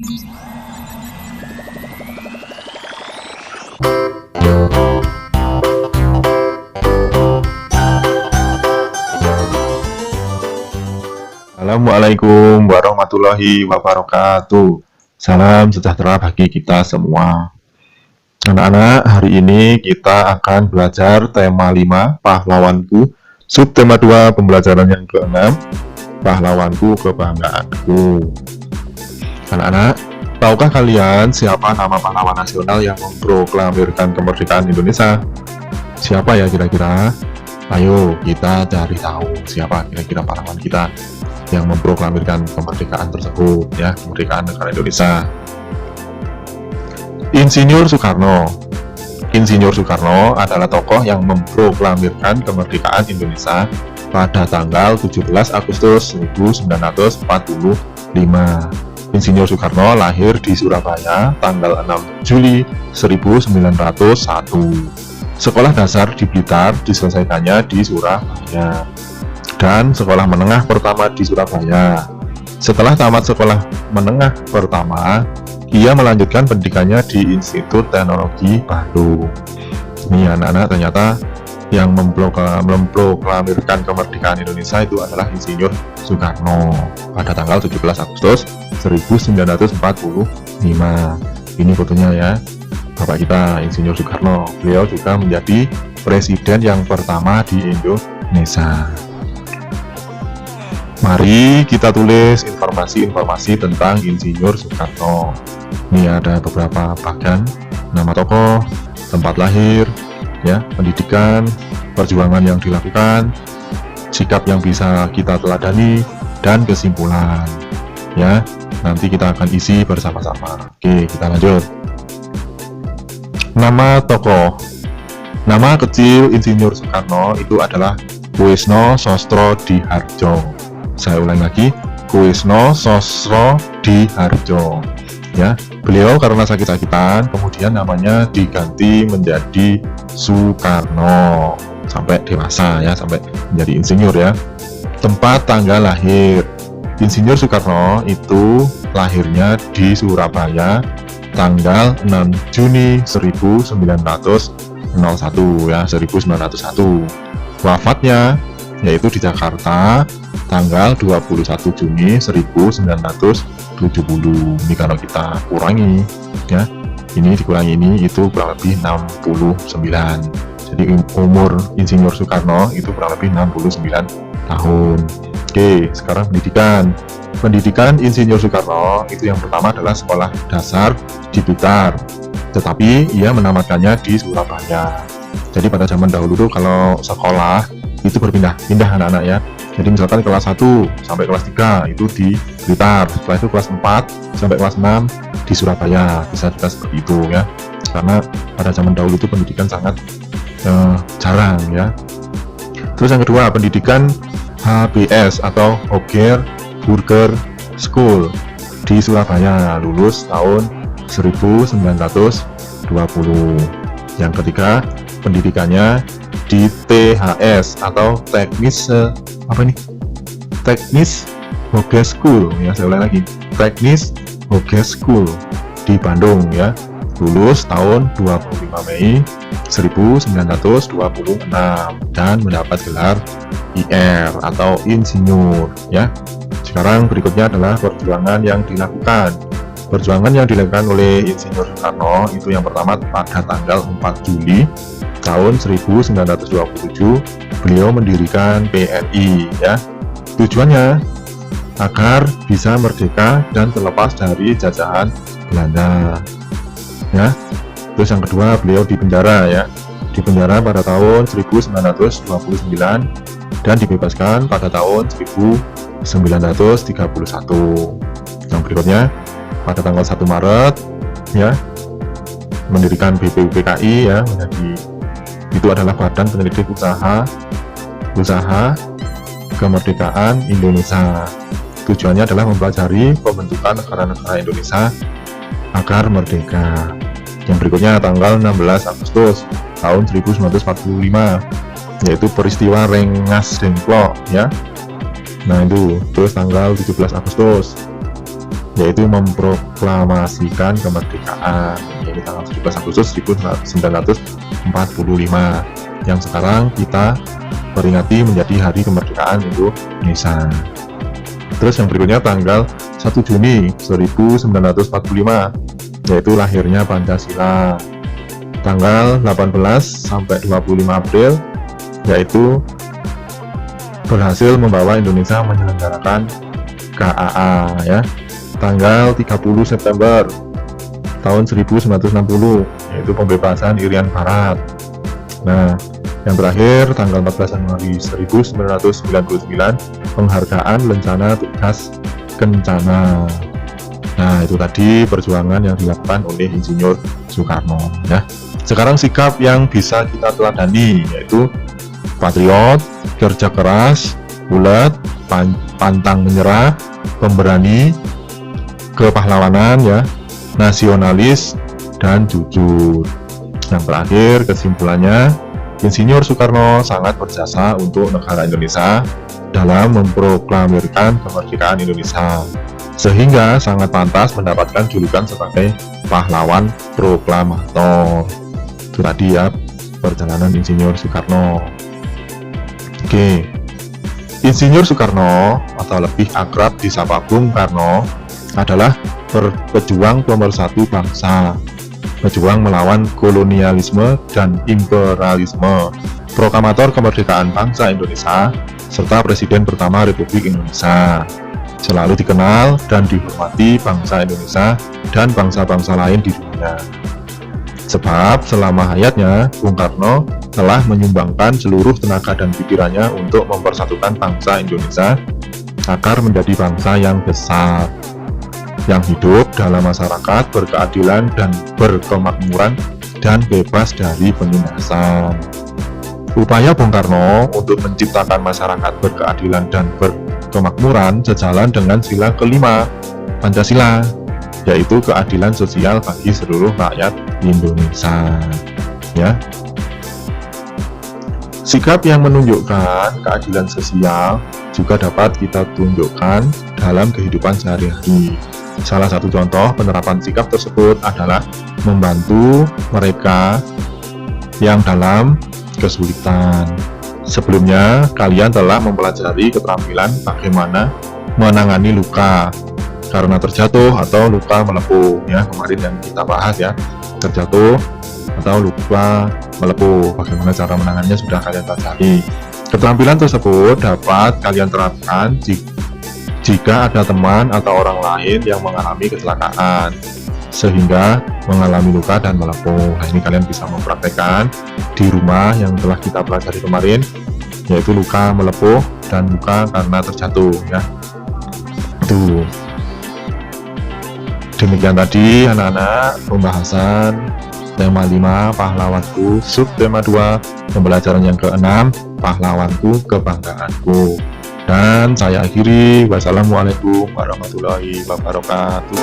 Assalamualaikum warahmatullahi wabarakatuh. Salam sejahtera bagi kita semua. Anak-anak, hari ini kita akan belajar tema 5, pahlawanku. Subtema 2, pembelajaran yang ke-6, pahlawanku kebanggaanku. Anak-anak, tahukah kalian siapa nama pahlawan nasional yang memproklamirkan kemerdekaan Indonesia? Siapa ya kira-kira? Ayo kita cari tahu siapa kira-kira pahlawan kita yang memproklamirkan kemerdekaan tersebut, ya, kemerdekaan negara Indonesia. Insinyur Soekarno. Insinyur Soekarno adalah tokoh yang memproklamirkan kemerdekaan Indonesia pada tanggal 17 Agustus 1945. Insinyur Soekarno lahir di Surabaya tanggal 6 Juli 1901. Sekolah dasar di Blitar diselesaikannya di Surabaya, dan sekolah menengah pertama di Surabaya. Setelah tamat sekolah menengah pertama, ia melanjutkan pendidikannya di Institut Teknologi Bandung. Ini anak-anak, ternyata yang memproklamirkan kemerdekaan Indonesia itu adalah Insinyur Soekarno pada tanggal 17 Agustus 1945. Ini fotonya ya, Bapak kita Insinyur Soekarno. Beliau juga menjadi presiden yang pertama di Indonesia. Mari kita tulis informasi-informasi tentang Insinyur Soekarno. Ini ada beberapa bagian: nama tokoh, tempat lahir, ya, pendidikan, perjuangan yang dilakukan, sikap yang bisa kita teladani, dan kesimpulan. Ya, nanti kita akan isi bersama-sama. Oke, kita lanjut. Nama tokoh. Nama kecil Insinyur Soekarno itu adalah Koesno Sosrodihardjo. Saya ulang lagi, Koesno Sosrodihardjo. Ya, beliau karena sakit-sakitan, kemudian namanya diganti menjadi Soekarno sampai dewasa, ya, sampai menjadi insinyur, ya. Tempat tanggal lahir Insinyur Soekarno itu lahirnya di Surabaya tanggal 6 Juni 1901, ya, 1901. Wafatnya yaitu di Jakarta tanggal 21 Juni 1970. Ini kalau kita kurangi, ya, ini dikurangi ini, itu kurang lebih 69. Jadi umur Insinyur Soekarno itu kurang lebih 69 tahun. Oke, sekarang pendidikan. Pendidikan Insinyur Soekarno itu yang pertama adalah sekolah dasar di Blitar, tetapi ia menamatkannya di Surabaya. Jadi pada zaman dahulu tuh kalau sekolah itu berpindah-pindah anak-anak, ya. Jadi misalkan kelas 1 sampai kelas 3 itu di Blitar, setelah itu kelas 4 sampai kelas 6 di Surabaya, bisa juga seperti itu, ya. Karena pada zaman dahulu itu pendidikan sangat jarang, ya. Terus yang kedua, pendidikan HBS atau Hoger Burger School di Surabaya, lulus tahun 1920. Yang ketiga, pendidikannya di THS atau Teknis Hoger School, ya, saya ulang lagi, Teknis Hoger School di Bandung, ya, lulus tahun 25 Mei 1926 dan mendapat gelar IR atau insinyur, ya. Sekarang berikutnya adalah perjuangan yang dilakukan. Perjuangan yang dilakukan oleh Insinyur Soekarno itu yang pertama pada tanggal 4 Juli tahun 1927 beliau mendirikan PNI, ya. Tujuannya agar bisa merdeka dan terlepas dari jajahan Belanda, ya. Terus yang kedua, beliau dipenjara, ya. Dipenjara pada tahun 1929 dan dibebaskan pada tahun 1931. Yang berikutnya pada tanggal 1 Maret, ya, mendirikan BPUPKI, ya, menjadi itu adalah Badan Penyelidik Usaha Kemerdekaan Indonesia. Tujuannya adalah mempelajari pembentukan negara-negara Indonesia agar merdeka. Yang berikutnya tanggal 16 Agustus tahun 1945, yaitu peristiwa Rengas Dengklok, ya. Nah itu, terus tanggal 17 Agustus yaitu memproklamasikan kemerdekaan, yaitu tanggal 17 Agustus 1945 yang sekarang kita peringati menjadi Hari Kemerdekaan Indonesia. Terus yang berikutnya tanggal 1 Juni 1945 yaitu lahirnya Pancasila. Tanggal 18 sampai 25 April yaitu berhasil membawa Indonesia menyelenggarakan KAA ya. Tanggal 30 September tahun 1960 yaitu pembebasan Irian Barat. Nah, yang terakhir tanggal 14 Januari 1999 penghargaan Lencana Tugas Kencana. Nah, itu tadi perjuangan yang dilakukan oleh Insinyur Soekarno ya. Sekarang sikap yang bisa kita teladani yaitu patriot, kerja keras, bulat, pantang menyerah, pemberani, kepahlawanan ya, nasionalis, dan jujur. Yang terakhir kesimpulannya, Insinyur Soekarno sangat berjasa untuk negara Indonesia dalam memproklamirkan kemerdekaan Indonesia, sehingga sangat pantas mendapatkan julukan sebagai pahlawan proklamator. Itu tadi ya perjalanan Insinyur Soekarno. Oke, Insinyur Soekarno atau lebih akrab disapa Bung Karno adalah pejuang pemersatu bangsa, pejuang melawan kolonialisme dan imperialisme, proklamator kemerdekaan bangsa Indonesia, serta Presiden pertama Republik Indonesia. Selalu dikenal dan dihormati bangsa Indonesia dan bangsa-bangsa lain di dunia. Sebab selama hayatnya, Bung Karno telah menyumbangkan seluruh tenaga dan pikirannya untuk mempersatukan bangsa Indonesia agar menjadi bangsa yang besar, yang hidup dalam masyarakat berkeadilan dan berkemakmuran dan bebas dari penindasan. Upaya Bung Karno untuk menciptakan masyarakat berkeadilan dan berkemakmuran sejalan dengan sila kelima Pancasila, yaitu keadilan sosial bagi seluruh rakyat Indonesia. Ya. Sikap yang menunjukkan keadilan sosial juga dapat kita tunjukkan dalam kehidupan sehari-hari. Salah satu contoh penerapan sikap tersebut adalah membantu mereka yang dalam kesulitan. Sebelumnya, kalian telah mempelajari keterampilan bagaimana menangani luka karena terjatuh atau luka melepuh ya, kemarin yang kita bahas ya, terjatuh atau luka melepuh, bagaimana cara menangannya sudah kalian pelajari. Keterampilan tersebut dapat kalian terapkan jika ada teman atau orang lain yang mengalami kecelakaan sehingga mengalami luka dan melepuh. Nah, ini kalian bisa mempraktekkan di rumah yang telah kita pelajari kemarin, yaitu luka melepuh dan luka karena terjatuh ya. Itu. Demikian tadi anak-anak pembahasan tema 5 pahlawanku, subtema 2 pembelajaran yang ke-6 pahlawanku kebanggaanku. Dan saya akhiri, wassalamualaikum warahmatullahi wabarakatuh.